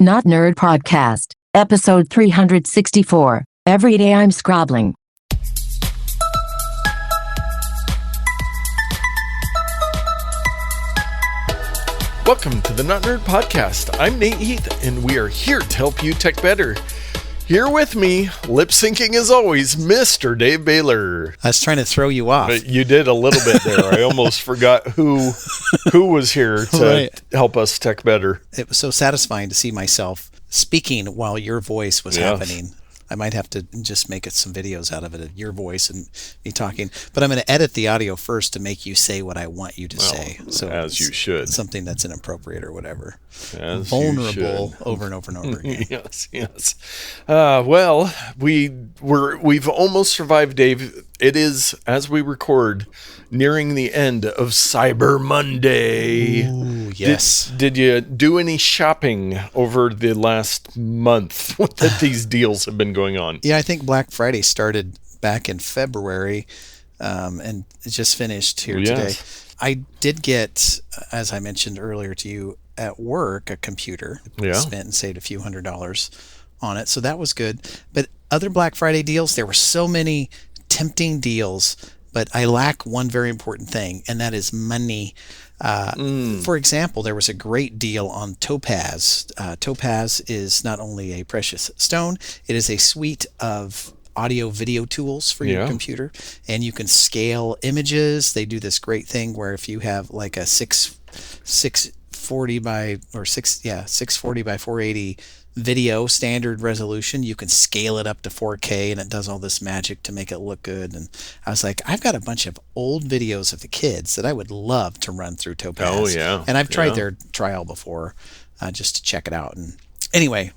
Not Nerd Podcast, episode 364. Every day I'm scrobbling. Welcome to the Not Nerd Podcast. I'm Nate Heath, and we are here to help you tech better. Here with me, lip syncing as always, Mr. Dave Baylor. I was trying to throw you off. But you did a little bit there. I almost forgot who was here to help us tech better. It was so satisfying to see myself speaking while your voice was happening. I might have to just make some videos out of it, your voice and me talking. But I'm going to edit the audio first to make you say what I want you to say. So as you should. Something that's inappropriate or whatever. As vulnerable over and over and over again. Yes. Well, we've almost survived, Dave. It is, as we record, nearing the end of Cyber Monday. Ooh, yes. Did you do any shopping over the last month that these deals have been going on? Yeah, I think Black Friday started back in February, and it just finished here today. I did get, as I mentioned earlier to you, at work, a computer. Spent and saved a few $100s on it, so that was good. But other Black Friday deals, there were so many tempting deals, but I lack one very important thing, and that is money. For example, there was a great deal on Topaz. Topaz is not only a precious stone, it is a suite of audio video tools for your computer, and you can scale images. They do this great thing where if you have like a 640 by 480 video standard resolution, you can scale it up to 4K, and it does all this magic to make it look good. And I was like, I've got a bunch of old videos of the kids that I would love to run through Topaz. Oh yeah. And I've tried their trial before, just to check it out. And anyway,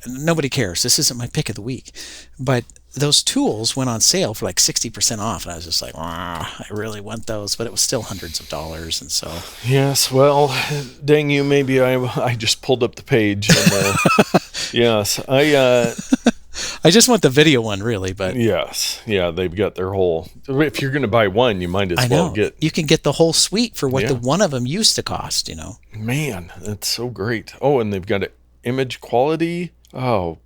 nobody cares. This isn't my pick of the week, but those tools went on sale for like 60% off, and I was just like, I really want those, but it was still hundreds of dollars, and so. Yes, well, dang you, maybe I just pulled up the page. And, yes, I just want the video one, really, but. Yes, yeah, they've got their whole. If you're going to buy one, you might as well get. You can get the whole suite for what the one of them used to cost, Man, that's so great. Oh, and they've got image quality. Oh,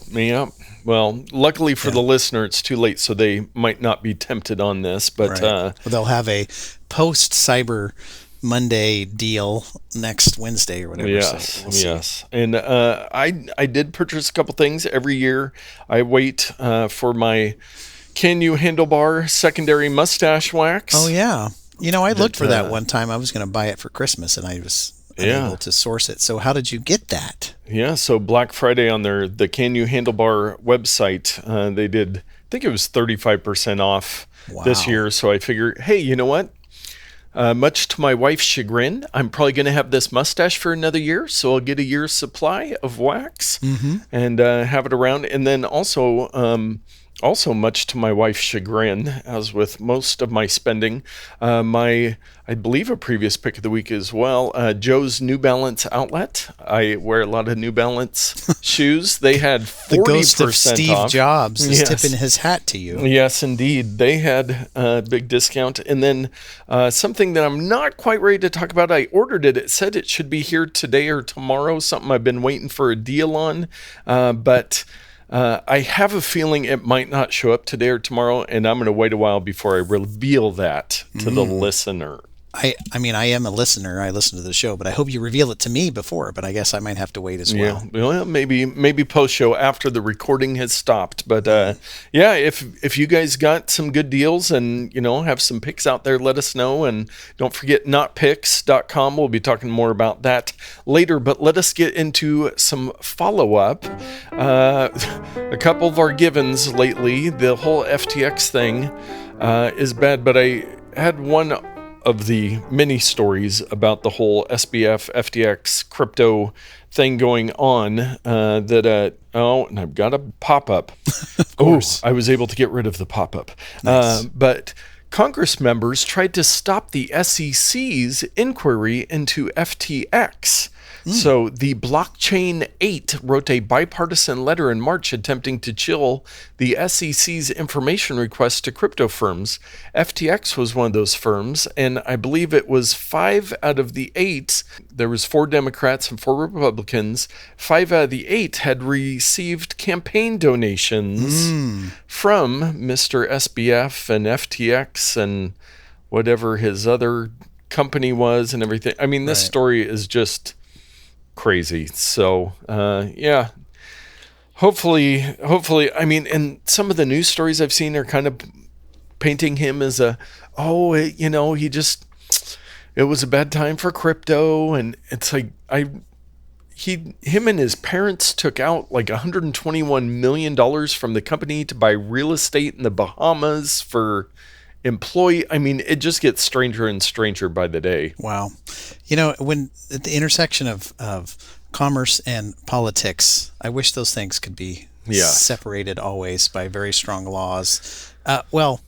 me up. Well, luckily for the listener, it's too late, so they might not be tempted on this. But they'll have a post Cyber Monday deal next Wednesday or whatever. Yes, so we'll see. And I did purchase a couple things. Every year I wait for my Can You Handlebar secondary mustache wax. Oh, yeah. I looked for that one time. I was going to buy it for Christmas, and I was unable to source it. So how did you get that? Yeah, so Black Friday on the Can You Handlebar website, they did, I think it was 35% off this year. So I figured, hey, you know what? Much to my wife's chagrin, I'm probably going to have this mustache for another year. So I'll get a year's supply of wax and have it around. And then also much to my wife's chagrin, as with most of my spending, I believe a previous pick of the week as well, Joe's New Balance outlet. I wear a lot of New Balance shoes. They had 40% the ghost of Steve off. Jobs is tipping his hat to you. Yes, indeed. They had a big discount. And then something that I'm not quite ready to talk about, I ordered it. It said it should be here today or tomorrow, something I've been waiting for a deal on. But I have a feeling it might not show up today or tomorrow, and I'm going to wait a while before I reveal that to the listener. I mean, I am a listener. I listen to the show, but I hope you reveal it to me before. But I guess I might have to wait as well. Yeah, well, maybe post show after the recording has stopped. But if you guys got some good deals and have some picks out there, let us know. And don't forget notpicks.com. We'll be talking more about that later. But let us get into some follow-up. A couple of our givens lately, the whole FTX thing is bad. But I had one of the many stories about the whole SBF FTX crypto thing going on and I've got a pop-up. Of course. I was able to get rid of the pop-up. Nice. But Congress members tried to stop the SEC's inquiry into FTX. So the Blockchain 8 wrote a bipartisan letter in March attempting to chill the SEC's information requests to crypto firms. FTX was one of those firms, and I believe it was 5 out of the 8. There was 4 Democrats and 4 Republicans. 5 out of the 8 had received campaign donations from Mr. SBF and FTX and whatever his other company was and everything. I mean, this story is just crazy. So, yeah. Hopefully, I mean, and some of the news stories I've seen are kind of painting him as it was a bad time for crypto. And it's like, him and his parents took out like $121 million from the company to buy real estate in the Bahamas for employee. I mean, it just gets stranger and stranger by the day. Wow. When at the intersection of commerce and politics, I wish those things could be separated always by very strong laws. Well,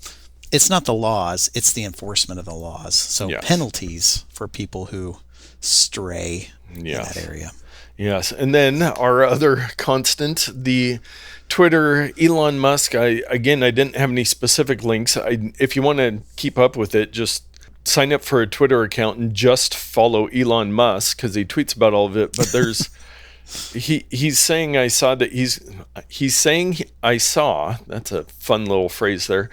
it's not the laws, it's the enforcement of the laws. So penalties for people who stray in that area. Yes. And then our other constant, the Twitter, Elon Musk. I didn't have any specific links. If you want to keep up with it, just sign up for a Twitter account and just follow Elon Musk because he tweets about all of it. But there's he's saying I saw that he's saying I saw. That's a fun little phrase there.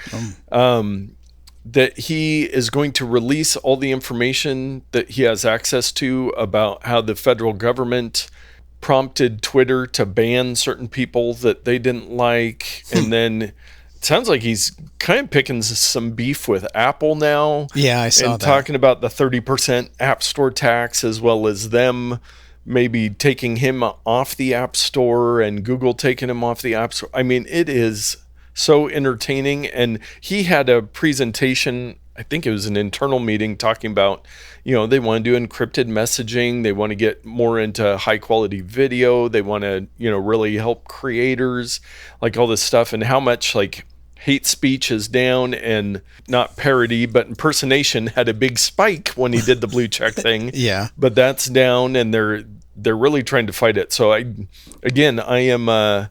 That he is going to release all the information that he has access to about how the federal government prompted Twitter to ban certain people that they didn't like. And then it sounds like he's kind of picking some beef with Apple now. Yeah, I saw that. And talking about the 30% App Store tax, as well as them maybe taking him off the App Store and Google taking him off the App Store. I mean, it is so entertaining. And he had a presentation, I think it was an internal meeting, talking about, they want to do encrypted messaging. They want to get more into high quality video. They want to, really help creators, like all this stuff, and how much like hate speech is down, and not parody, but impersonation had a big spike when he did the blue check thing. Yeah. But that's down, and they're really trying to fight it. So I am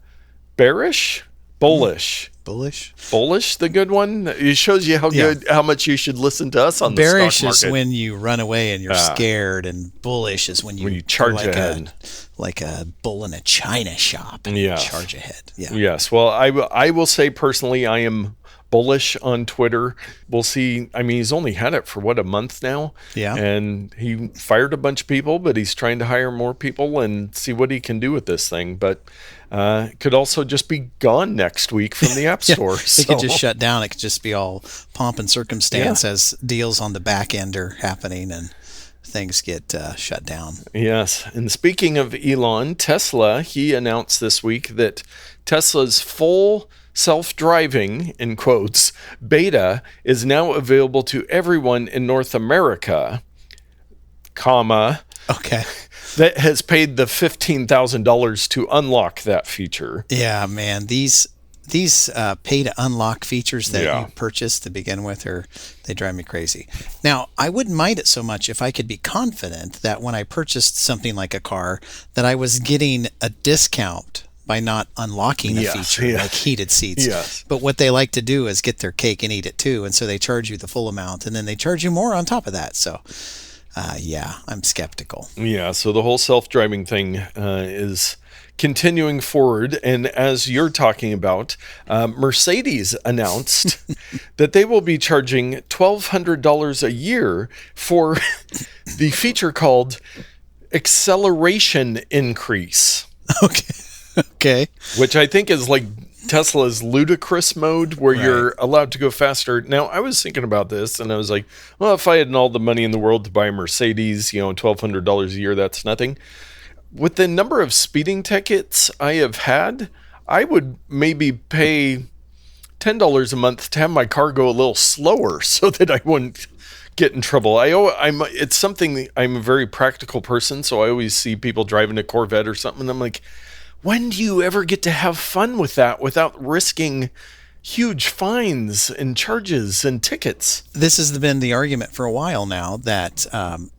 bearish, bullish. Bullish, the good one. It shows you how much you should listen to us on the stock market. Bearish is when you run away and you're scared, and bullish is when you charge ahead, like a bull in a china shop. And charge ahead. Yeah. Yes. Well, I will say personally, I am bullish on Twitter. We'll see. I mean, he's only had it for a month now. Yeah. And he fired a bunch of people, but he's trying to hire more people and see what he can do with this thing. But could also just be gone next week from the App Store. It could just shut down. It could just be all pomp and circumstance as deals on the back end are happening and things get shut down. Yes. And speaking of Elon, Tesla, he announced this week that Tesla's full self-driving, in quotes, beta is now available to everyone in North America, that has paid the $15,000 to unlock that feature. Yeah, man, these pay to unlock features that you purchase to begin with, they drive me crazy. Now, I wouldn't mind it so much if I could be confident that when I purchased something like a car, that I was getting a discount by not unlocking a feature like heated seats. Yes. But what they like to do is get their cake and eat it too, and so they charge you the full amount, and then they charge you more on top of that. So I'm skeptical. Yeah, so the whole self-driving thing is continuing forward. And as you're talking about, Mercedes announced that they will be charging $1,200 a year for the feature called acceleration increase. Okay. Which I think is like Tesla's ludicrous mode, where you're allowed to go faster. Now, I was thinking about this, and I was like, well, if I had all the money in the world to buy a Mercedes, $1,200 a year, that's nothing. With the number of speeding tickets I have had, I would maybe pay $10 a month to have my car go a little slower so that I wouldn't get in trouble. It's something, I'm a very practical person, so I always see people driving a Corvette or something, and I'm like, when do you ever get to have fun with that without risking huge fines and charges and tickets. This has been the argument for a while now that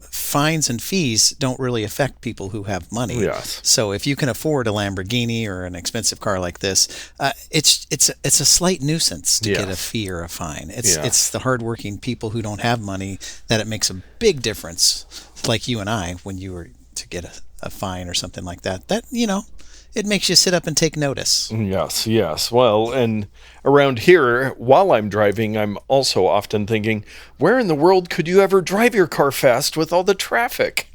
fines and fees don't really affect people who have money. Yes. So if you can afford a Lamborghini or an expensive car like this, it's a slight nuisance to get a fee or a fine. It's the hardworking people who don't have money that it makes a big difference. Like you and I, when you were to get a fine or something like that, it makes you sit up and take notice. Yes. Well, and around here, while I'm driving, I'm also often thinking, where in the world could you ever drive your car fast with all the traffic?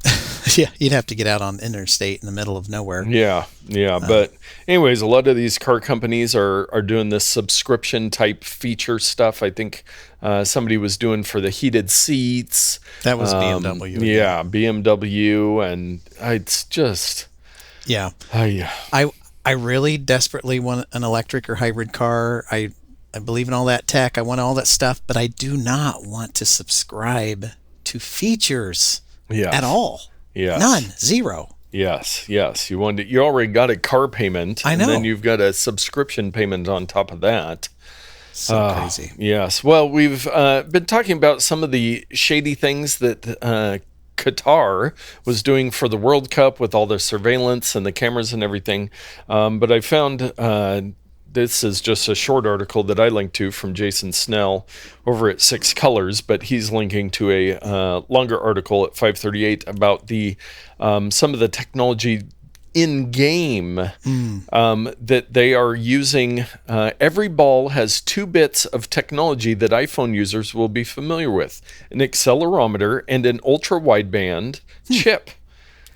Yeah, you'd have to get out on interstate in the middle of nowhere. Yeah. But anyways, a lot of these car companies are doing this subscription type feature stuff. I think somebody was doing for the heated seats. That was BMW. Yeah, BMW, and it's just... Yeah. I really desperately want an electric or hybrid car. I believe in all that tech. I want all that stuff, but I do not want to subscribe to features at all. Yes. None. Zero. Yes. You already got a car payment. I know. And then you've got a subscription payment on top of that. So crazy. Yes. Well, we've been talking about some of the shady things that Qatar was doing for the World Cup with all the surveillance and the cameras and everything. But I found this is just a short article that I linked to from Jason Snell over at Six Colors, but he's linking to a longer article at 538 about the some of the technology in game that they are using. Every ball has 2 bits of technology that iPhone users will be familiar with: an accelerometer and an ultra wideband chip.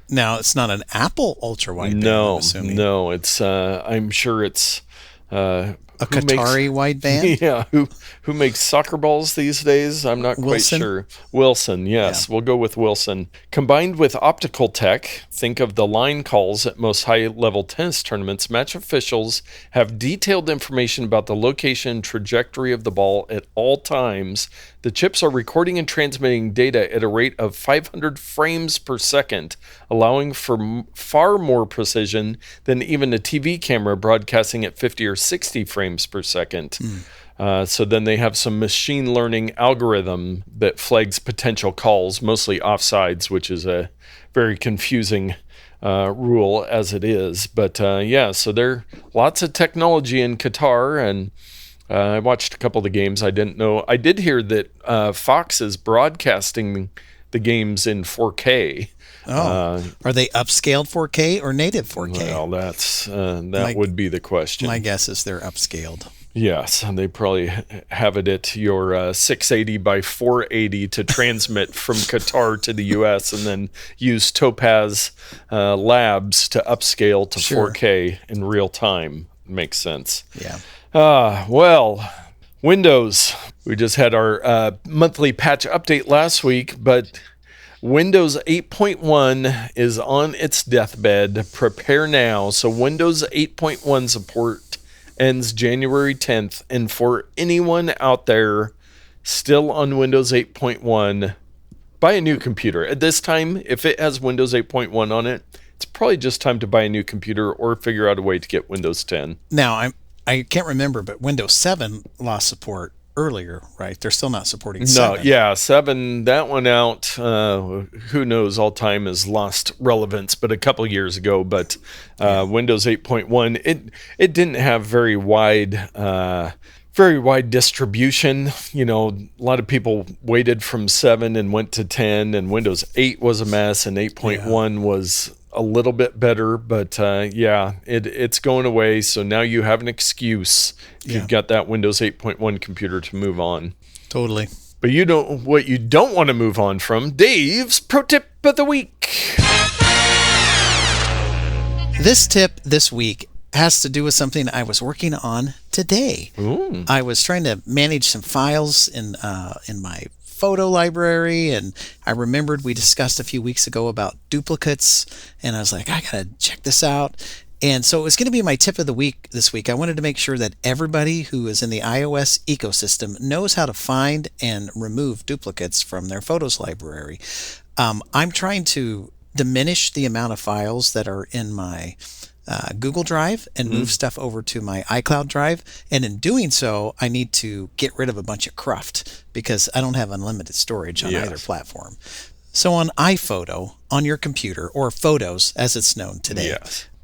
Now, it's not an Apple ultra wideband. I'm assuming. No, it's I'm sure it's a Qatari wideband. Yeah, who makes soccer balls these days? I'm not quite sure. Wilson, yes, we'll go with Wilson. Combined with optical tech, think of the line calls at most high-level tennis tournaments. Match officials have detailed information about the location and trajectory of the ball at all times. The chips are recording and transmitting data at a rate of 500 frames per second, allowing for far more precision than even a TV camera broadcasting at 50 or 60 frames per second. So then they have some machine learning algorithm that flags potential calls, mostly offsides, which is a very confusing rule as it is. But so there are lots of technology in Qatar, and I watched a couple of the games. I didn't know. I did hear that Fox is broadcasting the games in 4K. Are they upscaled 4K or native 4K? Well, that would be the question. My guess is they're upscaled. Yes, and they probably have it at your 680 by 480 to transmit from Qatar to the U.S. and then use Topaz Labs to upscale to 4K in real time. Makes sense. Yeah. Well, Windows. We just had our monthly patch update last week, but Windows 8.1 is on its deathbed. Prepare now. So Windows 8.1 support ends January 10th. And for anyone out there still on Windows 8.1, buy a new computer. At this time, if it has Windows 8.1 on it, it's probably just time to buy a new computer or figure out a way to get Windows 10. Now, I can't remember, but Windows 7 lost support earlier, right? They're still not supporting 7. No, yeah, 7, that one out, who knows, all time has lost relevance, but a couple years ago. But Windows 8.1, it didn't have very wide distribution. You know, a lot of people waited from 7 and went to 10, and Windows 8 was a mess, and 8.1 was a little bit better, but it's going away. So now you have an excuse if you've got that Windows 8.1 computer to move on. Totally. But what you don't want to move on from, Dave's Pro Tip of the Week. This tip this week has to do with something I was working on today. Ooh. I was trying to manage some files in my photo library, and I remembered we discussed a few weeks ago about duplicates, and I was like, I gotta check this out. And so it was going to be my tip of the week this week. I wanted to make sure that everybody who is in the iOS ecosystem knows how to find and remove duplicates from their photos library. I'm trying to diminish the amount of files that are in my Google Drive and move stuff over to my iCloud drive. And in doing so, I need to get rid of a bunch of cruft because I don't have unlimited storage on either platform. So on iPhoto, on your computer, or Photos as it's known today,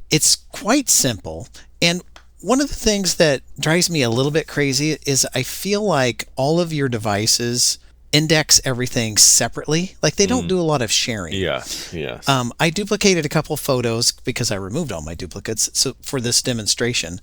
it's quite simple. And one of the things that drives me a little bit crazy is I feel like all of your devices index everything separately. Like they don't do a lot of sharing. Yes. I duplicated a couple photos because I removed all my duplicates for this demonstration.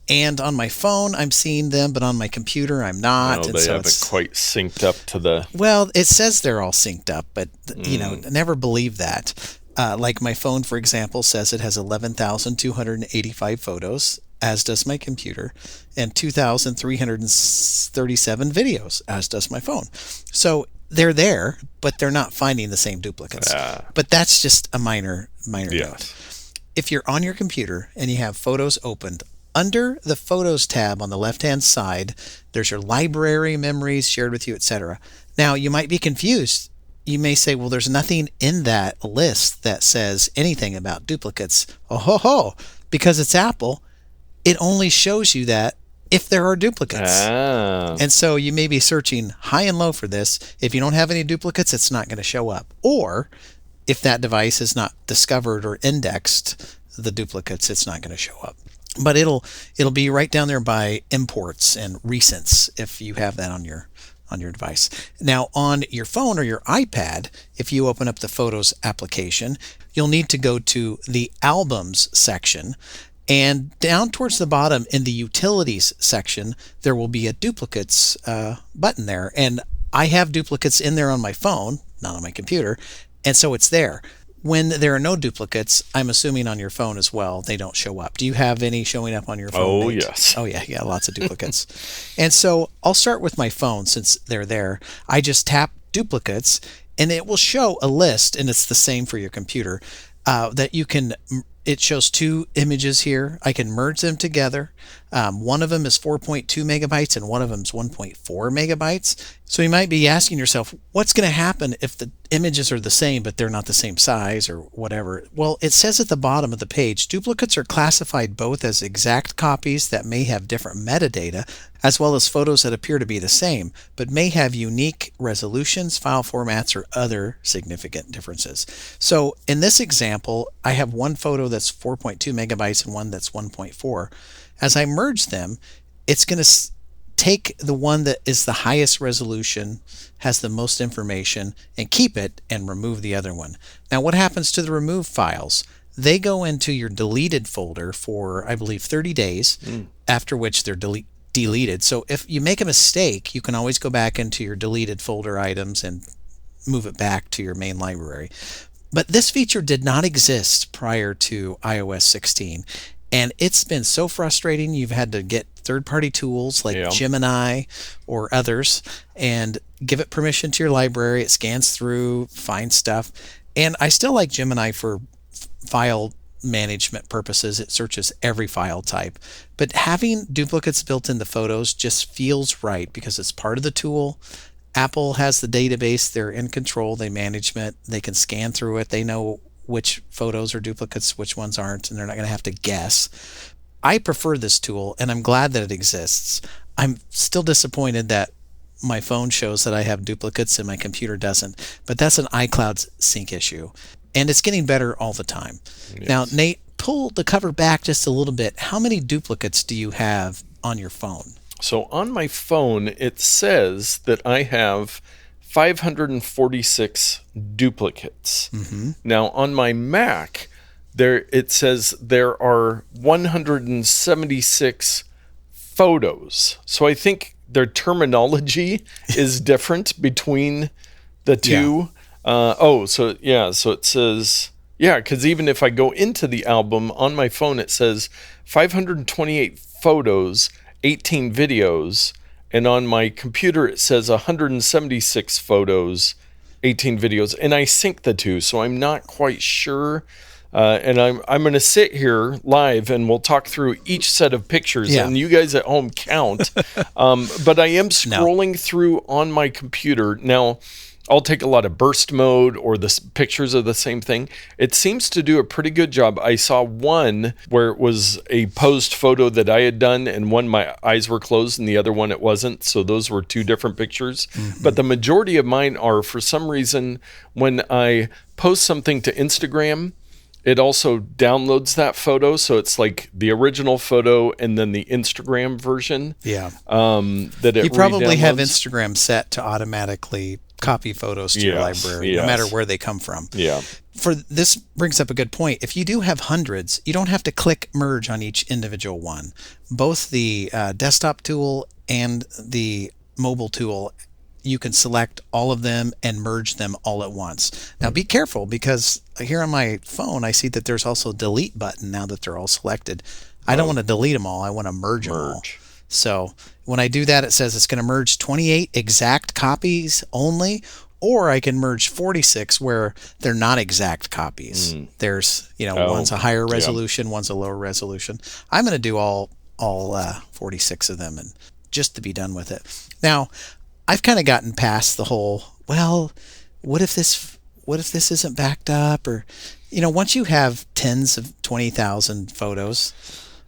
And on my phone, I'm seeing them, but on my computer, I'm not. No, they haven't quite synced up to the... Well, it says they're all synced up, but, never believe that. Like my phone, for example, says it has 11,285 photos, as does my computer, and 2,337 videos, as does my phone. So they're there, but they're not finding the same duplicates. But that's just a minor note. If you're on your computer and you have Photos opened, under the Photos tab on the left-hand side, there's your library, memories, shared with you, etc. Now, you might be confused. You may say, well, there's nothing in that list that says anything about duplicates. Because it's Apple, it only shows you that if there are duplicates. And so you may be searching high and low for this. If you don't have any duplicates, it's not going to show up. Or if that device is not discovered or indexed, the duplicates, it's not going to show up. But it'll be right down there by imports and recents if you have that on your device. Now on your phone or your iPad, if you open up the Photos application, you'll need to go to the Albums section, and down towards the bottom in the Utilities section, there will be a Duplicates button there. And I have duplicates in there on my phone, not on my computer, and so it's there. When there are no duplicates, I'm assuming on your phone as well, they don't show up. Do you have any showing up on your phone? Oh, yes. Oh, yeah, lots of duplicates. And so I'll start with my phone since they're there. I just tap duplicates, and it will show a list, and it's the same for your computer, that you can... It shows two images here. I can merge them together. One of them is 4.2 megabytes and one of them is 1.4 megabytes. So you might be asking yourself, what's going to happen if the images are the same but they're not the same size or whatever? Well, it says at the bottom of the page, duplicates are classified both as exact copies that may have different metadata, as well as photos that appear to be the same, but may have unique resolutions, file formats, or other significant differences. So in this example, I have one photo that's 4.2 megabytes and one that's 1.4. As I merge them, it's going to take the one that is the highest resolution, has the most information, and keep it and remove the other one. Now, what happens to the removed files? They go into your deleted folder for, I believe, 30 days, after which they're deleted. So if you make a mistake, you can always go back into your deleted folder items and move it back to your main library. But this feature did not exist prior to iOS 16. And it's been so frustrating. You've had to get third-party tools like Gemini or others and give it permission to your library. It scans through, finds stuff. And I still like Gemini for file management purposes. It searches every file type. But having duplicates built into Photos just feels right because it's part of the tool. Apple has the database. They're in control. They manage it. They can scan through it. They know which photos are duplicates, which ones aren't, and they're not going to have to guess. I prefer this tool, and I'm glad that it exists. I'm still disappointed that my phone shows that I have duplicates and my computer doesn't, but that's an iCloud sync issue, and it's getting better all the time. Yes. Now, Nate, pull the cover back just a little bit. How many duplicates do you have on your phone? So on my phone, it says that I have 546 duplicates. Now on my Mac, it says there are 176 photos. So I think their terminology is different between the two. So it says, because even if I go into the album on my phone, it says 528 photos, 18 videos. And on my computer, it says 176 photos, 18 videos. And I sync the two, so I'm not quite sure. And I'm going to sit here live, and we'll talk through each set of pictures. And you guys at home count. But I am scrolling through on my computer. Now, I'll take a lot of burst mode or pictures of the same thing. It seems to do a pretty good job. I saw one where it was a posed photo that I had done, and one my eyes were closed and the other one it wasn't. So those were two different pictures. But the majority of mine are, for some reason, when I post something to Instagram, it also downloads that photo, so it's like the original photo and then the Instagram version. Yeah. That it You probably have re-downloads. Instagram set to automatically copy photos to your Yes, library, yes. no matter where they come from. Yeah. For this brings up a good point. If you do have hundreds, you don't have to click merge on each individual one. Both the desktop tool and the mobile tool, you can select all of them and merge them all at once. Now be careful, because here on my phone I see that there's also a delete button now that they're all selected. I don't want to delete them all. I want to merge them all. So when I do that, it says it's going to merge 28 exact copies only, or I can merge 46 where they're not exact copies. There's, one's a higher resolution, one's a lower resolution. I'm going to do all 46 of them and just to be done with it. Now, I've kind of gotten past the whole, well, what if this isn't backed up? Or, once you have tens of 20,000 photos,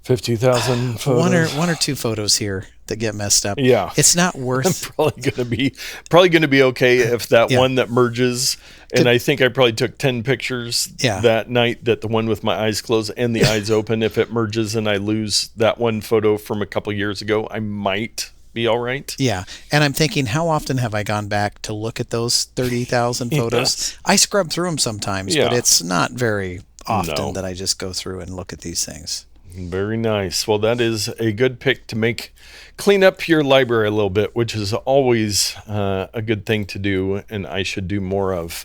50,000 photos. One or two photos here that get messed up. Yeah. It's not worth. probably gonna be okay if that one that merges. And I think I probably took 10 pictures that night, that the one with my eyes closed and the eyes open. If it merges and I lose that one photo from a couple years ago, I might be all right. Yeah. And I'm thinking, how often have I gone back to look at those 30,000 photos? Yes. I scrub through them sometimes, but it's not very often that I just go through and look at these things. Very nice. Well, that is a good pick to clean up your library a little bit, which is always a good thing to do, and I should do more of.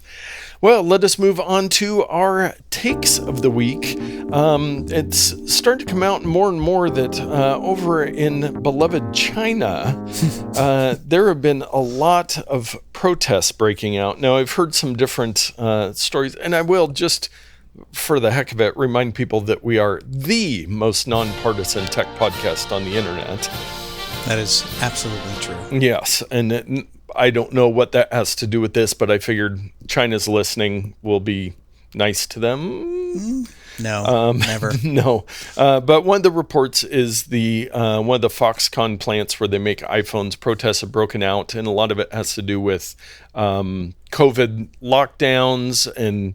Well, let us move on to our takes of the week. It's starting to come out more and more that over in beloved China, there have been a lot of protests breaking out. Now, I've heard some different stories, and I will just, for the heck of it, remind people that we are the most nonpartisan tech podcast on the internet. That is absolutely true. Yes, and I don't know what that has to do with this, but I figured China's listening, will be nice to them. No, never. No. But one of the reports is one of the Foxconn plants where they make iPhones. Protests have broken out, and a lot of it has to do with COVID lockdowns, and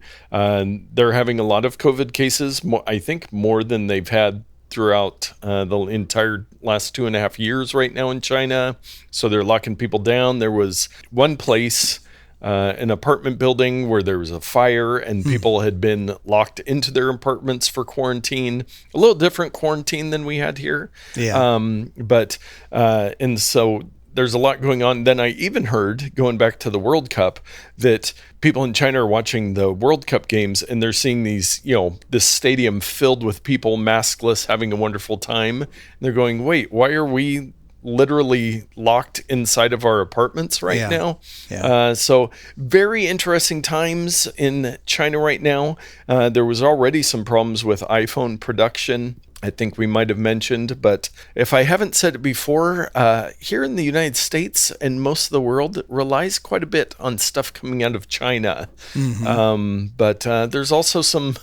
they're having a lot of COVID cases, I think more than they've had throughout the entire last 2.5 years right now in China. So they're locking people down. There was one place, an apartment building, where there was a fire and people had been locked into their apartments for quarantine. A little different quarantine than we had here. Yeah. And so there's a lot going on. Then I even heard, going back to the World Cup, that people in China are watching the World Cup games and they're seeing these, this stadium filled with people, maskless, having a wonderful time. And they're going, wait, why are we literally locked inside of our apartments right now? Yeah. So very interesting times in China right now. There was already some problems with iPhone production, I think we might have mentioned, but if I haven't said it before, here in the United States and most of the world, it relies quite a bit on stuff coming out of China. But there's also some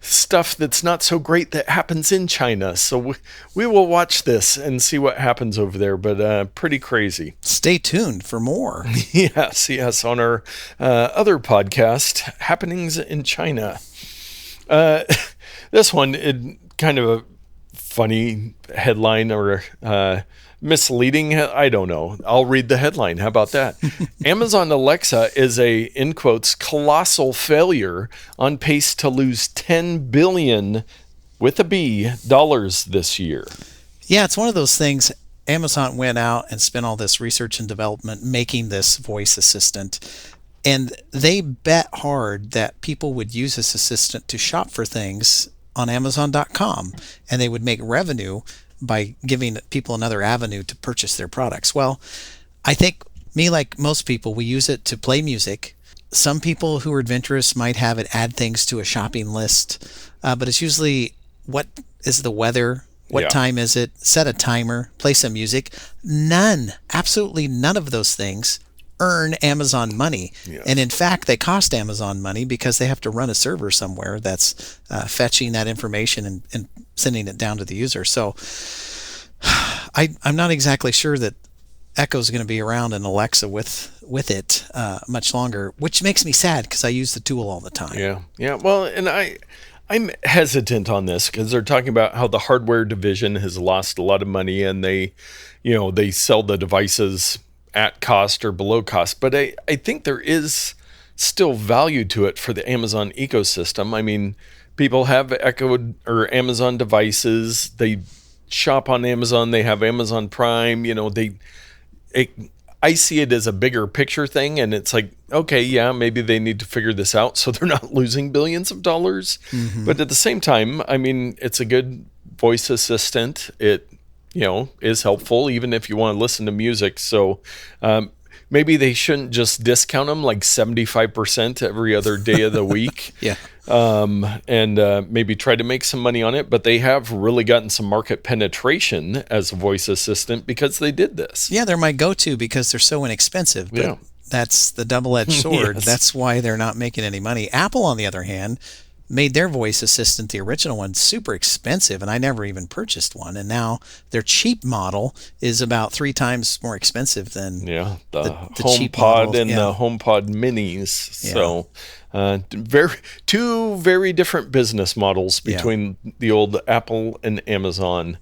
stuff that's not so great that happens in China. So we will watch this and see what happens over there, but pretty crazy. Stay tuned for more. Yes, on our other podcast, Happenings in China. This one, kind of a funny headline or misleading. I don't know. I'll read the headline. How about that? Amazon Alexa is a, in quotes, colossal failure, on pace to lose $10 billion with a B dollars this year. Yeah, it's one of those things. Amazon went out and spent all this research and development making this voice assistant. And they bet hard that people would use this assistant to shop for things on Amazon.com, and they would make revenue by giving people another avenue to purchase their products. Well, I think me, like most people, we use it to play music. Some people who are adventurous might have it add things to a shopping list, but it's usually what is the weather, what time is it, set a timer, play some music. Absolutely none of those things earn Amazon money. Yes. And in fact, they cost Amazon money because they have to run a server somewhere that's fetching that information and sending it down to the user. So I'm not exactly sure that Echo's going to be around and Alexa with it much longer, which makes me sad because I use the tool all the time. Yeah. Well, and I'm hesitant on this because they're talking about how the hardware division has lost a lot of money and they sell the devices at cost or below cost. But I think there is still value to it for the Amazon ecosystem. I mean, people have Echo or Amazon devices. They shop on Amazon. They have Amazon Prime. I see it as a bigger picture thing, and it's like, okay, yeah, maybe they need to figure this out so they're not losing billions of dollars. Mm-hmm. But at the same time, I mean, it's a good voice assistant. It, is helpful even if you want to listen to music. So maybe they shouldn't just discount them like 75% every other day of the week. Yeah. And maybe try to make some money on it. But they have really gotten some market penetration as a voice assistant because they did this. Yeah, they're my go-to because they're so inexpensive. But that's the double-edged sword. Yes. That's why they're not making any money. Apple, on the other hand, made their voice assistant, the original one, super expensive, and I never even purchased one. And now their cheap model is about 3 times more expensive than the cheap HomePod model. and the HomePod Minis. Yeah. So two very different business models between the old Apple and Amazon.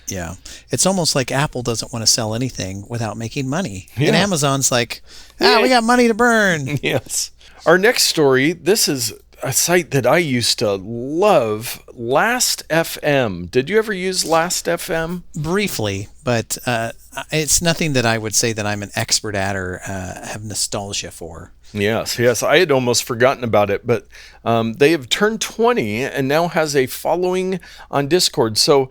Yeah. It's almost like Apple doesn't want to sell anything without making money. Yeah. And Amazon's like, we got money to burn. Yes. Our next story, this is a site that I used to love, Last FM. Did you ever use Last FM? Briefly, but it's nothing that I would say that I'm an expert at or have nostalgia for. Yes. I had almost forgotten about it, but they have turned 20 and now has a following on Discord. So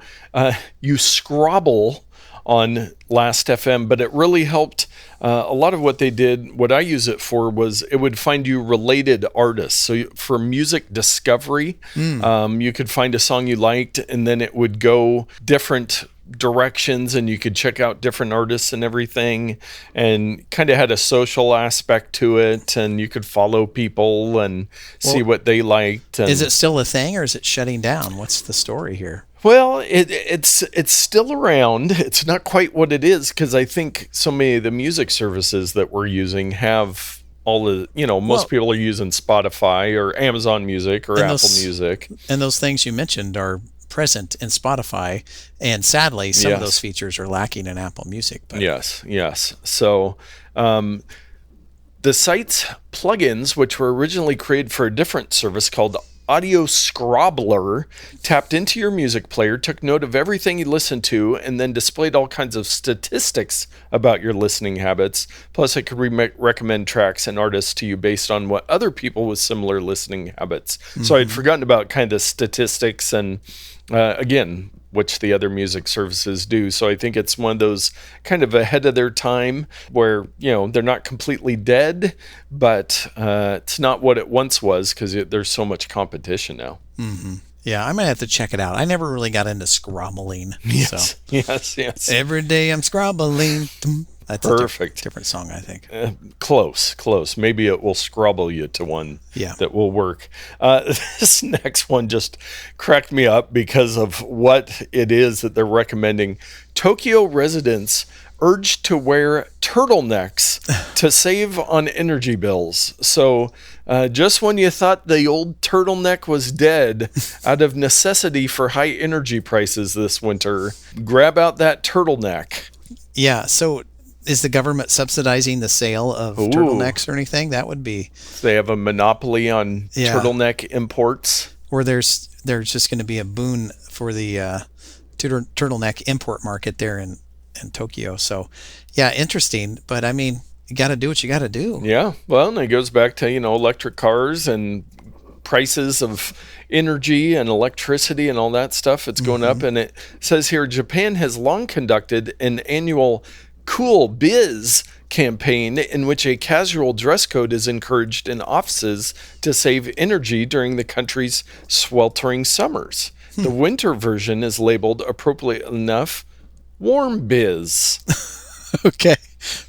you Scrobble on Last FM, but it really helped. A lot of what they did, what I use it for, was it would find you related artists. So for music discovery, you could find a song you liked, and then it would go different directions, and you could check out different artists and everything, and kind of had a social aspect to it, and you could follow people and see what they liked. And is it still a thing, or is it shutting down? What's the story here? Well, it's still around. It's not quite what it is because I think so many of the music services that we're using have all the, most people are using Spotify or Amazon Music or Apple Music. And those things you mentioned are present in Spotify, and sadly, some of those features are lacking in Apple Music. But. Yes. So the site's plugins, which were originally created for a different service called Audio Scrobbler, tapped into your music player, took note of everything you listened to, and then displayed all kinds of statistics about your listening habits. Plus, it could recommend tracks and artists to you based on what other people with similar listening habits. Mm-hmm. So I'd forgotten about kind of statistics and, again, which the other music services do. So I think it's one of those kind of ahead of their time where, they're not completely dead, but it's not what it once was because there's so much competition now. Mm-hmm. Yeah, I might have to check it out. I never really got into scrobbling. Yes, so. Yes. Every day I'm scrobbling. That's perfect. A different song, I think. Close. Maybe it will scrobble you to one that will work. This next one just cracked me up because of what it is that they're recommending. Tokyo residents urged to wear turtlenecks to save on energy bills. So just when you thought the old turtleneck was dead, out of necessity for high energy prices this winter, grab out that turtleneck. Yeah, so is the government subsidizing the sale of turtlenecks or anything? That would be. They have a monopoly on turtleneck imports. Or there's just going to be a boon for the turtleneck import market there in Tokyo. So, yeah, interesting. But, I mean, you got to do what you got to do. Yeah. Well, and it goes back to, electric cars and prices of energy and electricity and all that stuff. It's going up. And it says here, Japan has long conducted an annual Cool Biz campaign in which a casual dress code is encouraged in offices to save energy during the country's sweltering summers. The winter version is labeled, appropriately enough, Warm Biz. Okay.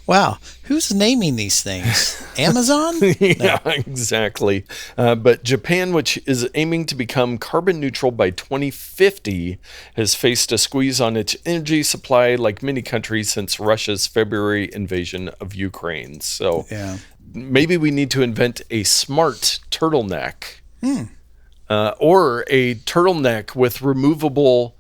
Wow. Who's naming these things? Amazon? Yeah, exactly. But Japan, which is aiming to become carbon neutral by 2050, has faced a squeeze on its energy supply like many countries since Russia's February invasion of Ukraine. So maybe we need to invent a smart turtleneck or a turtleneck with removable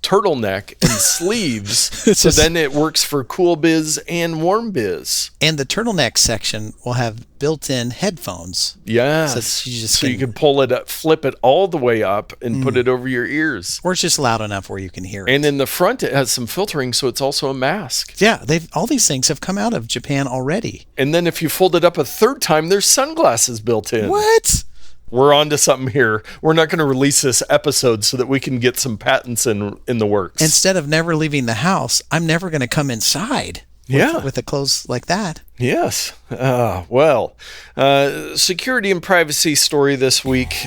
turtleneck and sleeves, so then it works for cool biz and warm biz. And the turtleneck section will have built-in headphones. Yes. So you can pull it up, flip it all the way up, and put it over your ears. Or it's just loud enough where you can hear it. And in the front, it has some filtering, so it's also a mask. Yeah, all these things have come out of Japan already. And then if you fold it up a third time, there's sunglasses built in. What? We're on to something here. We're not going to release this episode so that we can get some patents in the works. Instead of never leaving the house, I'm never going to come inside with the clothes like that. Yes. Security and privacy story this week.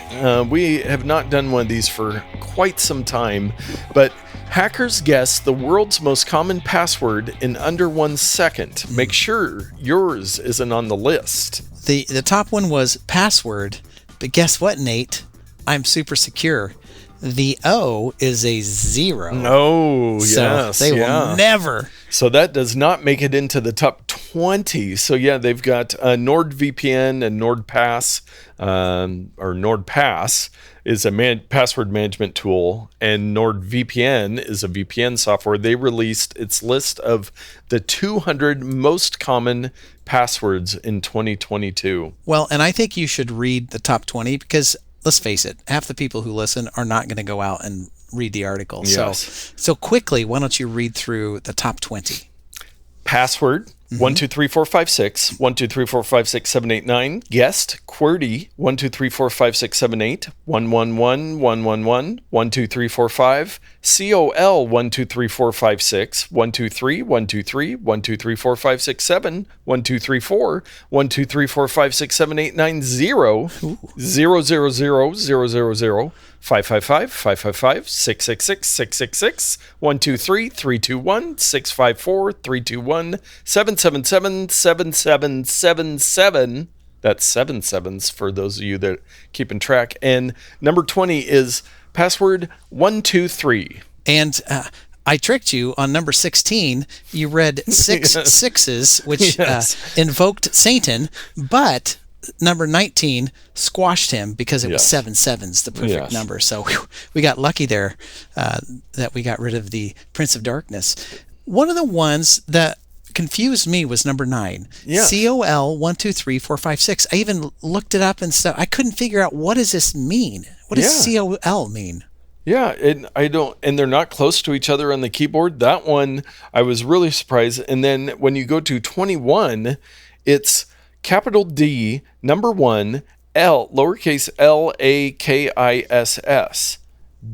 We have not done one of these for quite some time, but hackers guessed the world's most common password in under 1 second. Make sure yours isn't on the list. The top one was password. But guess what, Nate? I'm super secure. The O is a 0. Oh, so yes. They will never. So that does not make it into the top 20. So, yeah, they've got NordVPN and NordPass, or NordPass is a password management tool, and NordVPN is a VPN software. They released its list of the 200 most common passwords in 2022. Well, and I think you should read the top 20 because, let's face it, half the people who listen are not going to go out and read the article. Yes. So quickly, why don't you read through the top 20? Password, 1 2 3 4 5 6, 1 2 3 4 5 6 7 8 9. Guest, QWERTY, 1 2 3 4 5 6 7 8, 1 1 1 1 1 1, 1 2 3 4 5. COL, 1 2 3 4 5 6, 1 2 3 1 2 3, 1 2 3 4 5 6 7, 1 2 3 4, 1 2 3 4 5 6 7 8 9 0, 0 0 0 0 0 0, 555 555 666 666, 1 2 3 3 2 1, 654 3 2 1, 777 7777. That's 7 sevens for those of you that are keeping track. And number 20 is password 123. And I tricked you on number 16. You read 6 sixes, which invoked Satan, but number 19 squashed him because it was 7 sevens, the perfect number. So we got lucky there that we got rid of the Prince of Darkness. One of the ones that confused me was number 9. COL 1 2 3 4 5 6. I even looked it up and stuff. I couldn't figure out, what does this mean? What does COL mean? Yeah, and they're not close to each other on the keyboard. That one I was really surprised. And then when you go to 21, it's capital D, number 1, L, lowercase LAKISS.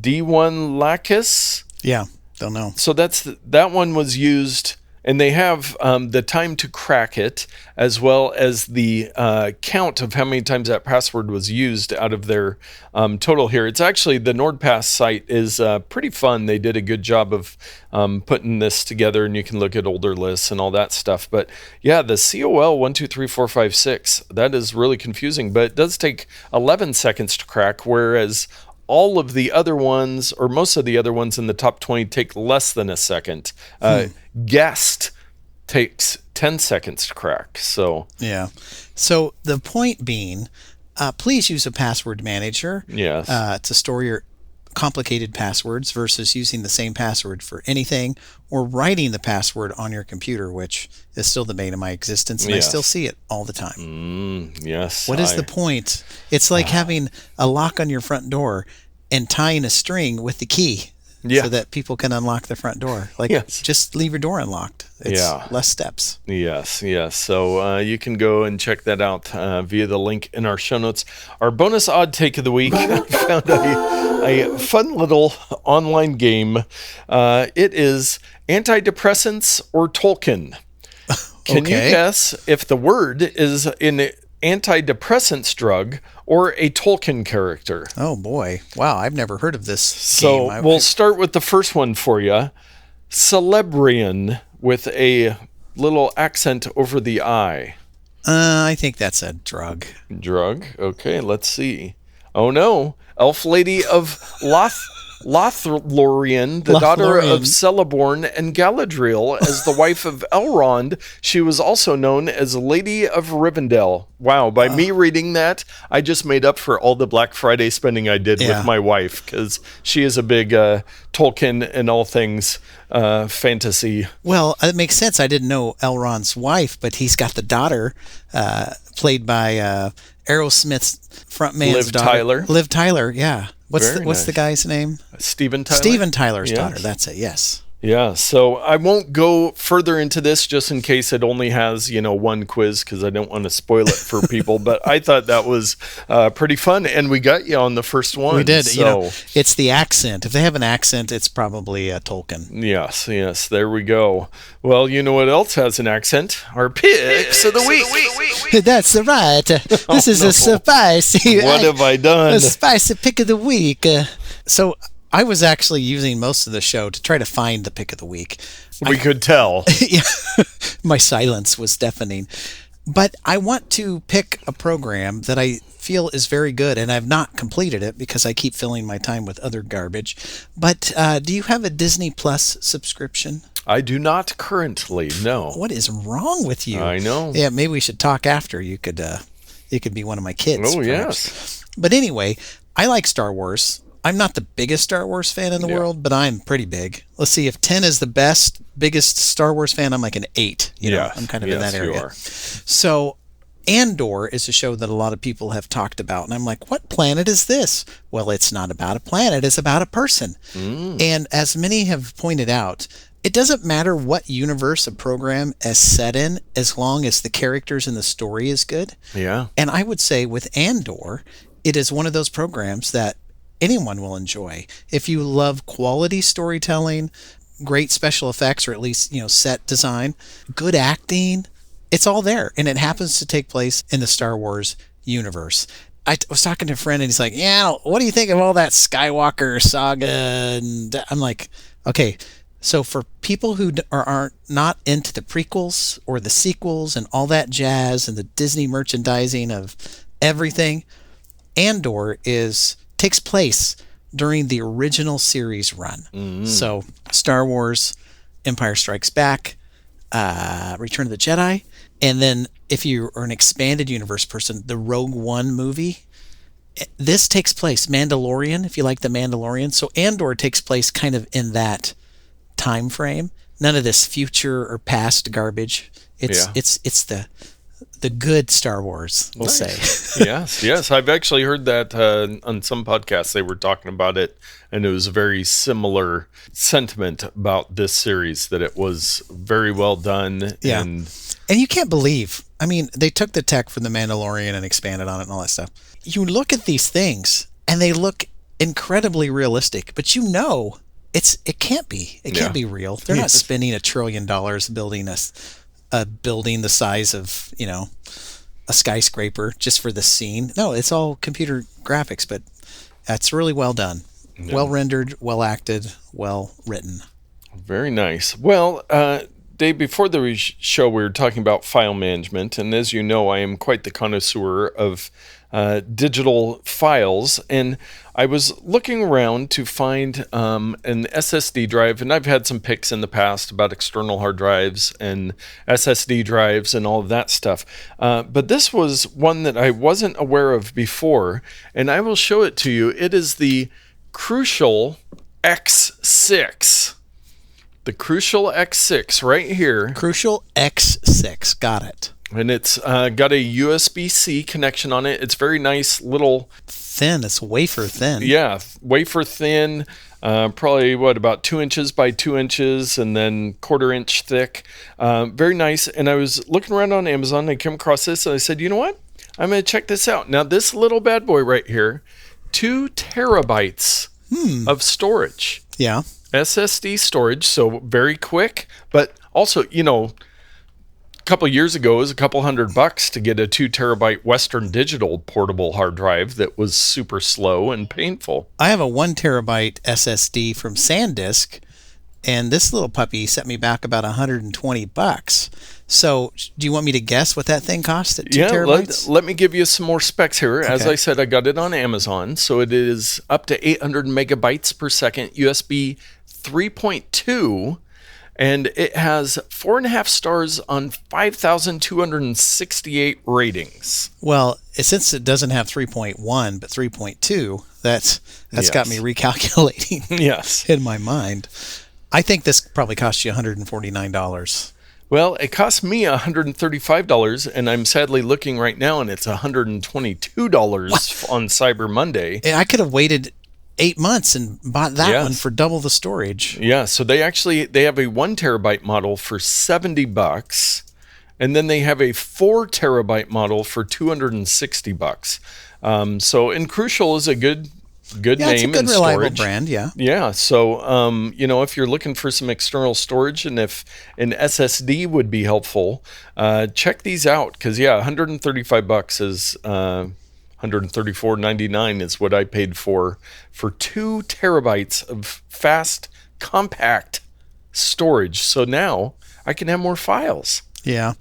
D1 Lacus. Yeah, don't know. So that one was used. And they have the time to crack it, as well as the count of how many times that password was used out of their total here. It's actually, the NordPass site is pretty fun. They did a good job of putting this together, and you can look at older lists and all that stuff. But yeah, the COL 1 2 3 4 5 6, that is really confusing, but it does take 11 seconds to crack, whereas all of the other ones, or most of the other ones in the top 20, take less than a second. Guest takes 10 seconds to crack. So yeah. So the point being, please use a password manager to store your complicated passwords versus using the same password for anything, or writing the password on your computer, which is still the bane of my existence, and I still see it all the time. Yes. What is the point? It's like having a lock on your front door and tying a string with the key so that people can unlock the front door. Just leave your door unlocked. It's less steps. Yes. So you can go and check that out via the link in our show notes. Our bonus odd take of the week, I found a fun little online game. It is Antidepressants or Tolkien. Can you guess if the word is an antidepressants drug or a Tolkien character? Oh boy. Wow, I've never heard of this so game. We'll start with the first one for you. Celebrian with a little accent over the I. I think that's a drug. Drug? Okay, let's see. Oh no. Elf Lady of Lothlorien, the daughter of Celeborn and Galadriel, as the wife of Elrond. She was also known as Lady of Rivendell. Wow, by me reading that, I just made up for all the Black Friday spending I did with my wife, because she is a big Tolkien and all things fantasy. Well, it makes sense. I didn't know Elrond's wife, but he's got the daughter played by Aerosmith's frontman's daughter. Liv Tyler, yeah. What's the guy's name? Steven Tyler? Steven Tyler's daughter, that's it, yes. Yeah, so I won't go further into this just in case it only has, one quiz, because I don't want to spoil it for people. But I thought that was pretty fun, and we got you on the first one. We did. So. It's the accent. If they have an accent, it's probably Tolkien. Yes, there we go. Well, you know what else has an accent? Our picks of the week. That's right. This is a spicy. What have I done? A spicy pick of the week. So I was actually using most of the show to try to find the pick of the week. We could tell. Yeah, my silence was deafening. But I want to pick a program that I feel is very good, and I've not completed it because I keep filling my time with other garbage. But do you have a Disney Plus subscription? I do not currently, no. What is wrong with you? I know. Yeah, maybe we should talk after. You could be one of my kids. Oh, perhaps. Yes. But anyway, I like Star Wars. I'm not the biggest Star Wars fan in the world, but I'm pretty big. Let's see, if 10 is the biggest Star Wars fan, I'm like an 8. I'm kind of in that area. So Andor is a show that a lot of people have talked about, and I'm like, what planet is this? Well, it's not about a planet, it's about a person. And as many have pointed out, it doesn't matter what universe a program is set in, as long as the characters and the story is good. Yeah. And I would say with Andor, it is one of those programs that anyone will enjoy. If you love quality storytelling, great special effects, or at least, set design, good acting, it's all there. And it happens to take place in the Star Wars universe. I was talking to a friend and he's like, what do you think of all that Skywalker saga? And I'm like, okay, so for people who aren't not into the prequels or the sequels and all that jazz and the Disney merchandising of everything, Andor takes place during the original series run. So Star Wars, Empire Strikes Back, Return of the Jedi, and then if you are an expanded universe person, the Rogue One movie. This takes place, Mandalorian, if you like the Mandalorian. So Andor takes place kind of in that time frame. None of this future or past garbage. It's the good Star Wars, we'll say. Yes. I've actually heard that on some podcasts they were talking about it, and it was a very similar sentiment about this series, that it was very well done. Yeah. And you can't believe, they took the tech from The Mandalorian and expanded on it and all that stuff. You look at these things, and they look incredibly realistic, but it can't be. It can't be real. They're not spending $1 trillion building a building the size of, a skyscraper just for the scene. No, it's all computer graphics, but that's really well done. Yeah. Well rendered, well acted, well written. Very nice. Well, Dave, before the show, we were talking about file management, and as you know, I am quite the connoisseur of digital files, and I was looking around to find an SSD drive, and I've had some picks in the past about external hard drives and SSD drives and all of that stuff, but this was one that I wasn't aware of before, and I will show it to you. It is the Crucial X6. The Crucial X6 right here. Crucial X6, got it. And it's got a USB-C connection on it. It's very nice, little... Thin, it's wafer thin. Yeah, wafer thin, probably, about 2 inches by 2 inches, and then 1/4 inch thick. Very nice. And I was looking around on Amazon, and I came across this, and I said, you know what? I'm going to check this out. Now, this little bad boy right here, 2 terabytes of storage. Yeah. SSD storage, so very quick, but also, a couple of years ago, it was a couple $100 to get a 2 terabyte Western Digital portable hard drive that was super slow and painful. I have a 1 terabyte SSD from SanDisk, and this little puppy set me back about $120. So, do you want me to guess what that thing cost at 2 terabytes? Let me give you some more specs here. Okay. As I said, I got it on Amazon, so it is up to 800 megabytes per second, USB 3.2, and it has 4.5 stars on 5,268 ratings. Well, since it doesn't have 3.1 but 3.2, that's got me recalculating. Yes, in my mind. I think this probably cost you $149. Well, it cost me $135, and I'm sadly looking right now, and it's $122 on Cyber Monday. I could have waited 8 months and bought that one for double the storage. Yeah, so they have a 1 terabyte model for $70, and then they have a 4 terabyte model for $260. And Crucial is a good name, it's a good, and reliable storage brand. Yeah. So if you're looking for some external storage, and if an SSD would be helpful, check these out, because $135 is $134.99 is what I paid for 2 terabytes of fast, compact storage. So now I can have more files. Yeah,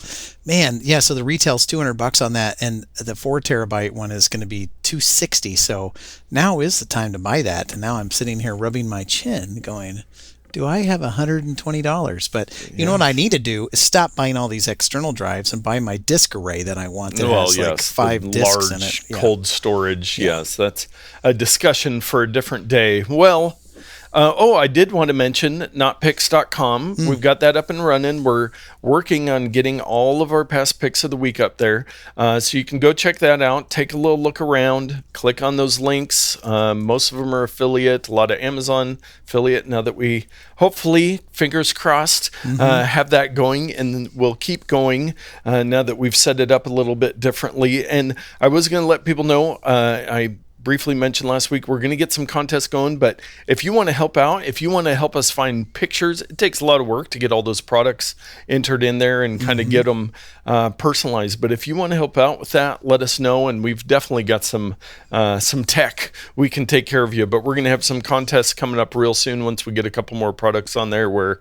man. Yeah. So the retail's $200 on that, and the 4 terabyte one is going to be $260. So now is the time to buy that. And now I'm sitting here rubbing my chin, going, "Do I have $120?" But you know what I need to do is stop buying all these external drives and buy my disk array that I want that has like 5 disks in it. Cold storage. Yeah. Yes, that's a discussion for a different day. Well. I did want to mention notpicks.com. We've got that up and running. We're working on getting all of our past picks of the week up there. So you can go check that out. Take a little look around. Click on those links. Most of them are affiliate. A lot of Amazon affiliate. Now that we hopefully, fingers crossed, have that going, and we'll keep going now that we've set it up a little bit differently. And I was going to let people know, I briefly mentioned last week, we're going to get some contests going, but if you want to help out, if you want to help us find pictures, it takes a lot of work to get all those products entered in there and kind of get them personalized. But if you want to help out with that, let us know, and we've definitely got some tech we can take care of you. But we're going to have some contests coming up real soon once we get a couple more products on there where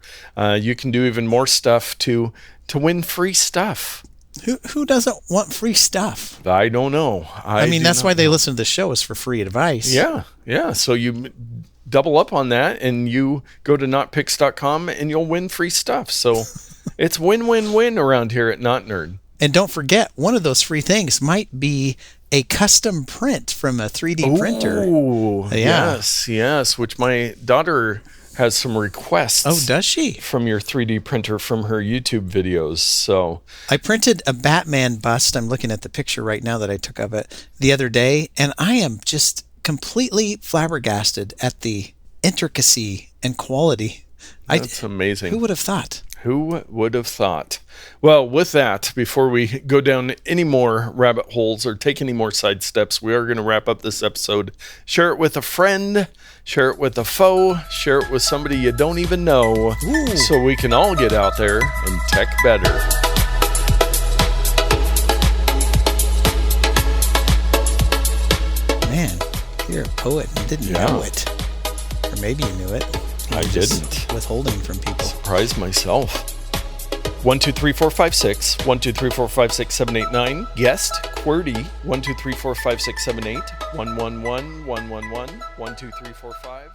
you can do even more stuff to win free stuff. Who doesn't want free stuff? I don't know. I mean, that's why they listen to the show, is for free advice. Yeah. So you double up on that, and you go to notpicks.com, and you'll win free stuff. So it's win-win-win around here at Not Nerd. And don't forget, one of those free things might be a custom print from a 3D printer. Oh, yes. Which my daughter has some requests. Oh, does she? From your 3D printer from her YouTube videos. So I printed a Batman bust. I'm looking at the picture right now that I took of it the other day, and I am just completely flabbergasted at the intricacy and quality. That's amazing. Who would have thought? Who would have thought? Well, with that, before we go down any more rabbit holes or take any more side steps, we are going to wrap up this episode. Share it with a friend, share it with a foe, share it with somebody you don't even know, so we can all get out there and tech better. Man, you're a poet and didn't know it. Or maybe you knew it. I didn't. Withholding from people. Surprised myself. 1 2 3 4 5 6 1 2 3 4 5 6 7 8 9 guest QWERTY 1 2 3 4 5 6 7 8 1 1 1 1 1 1 1 2 3 4 5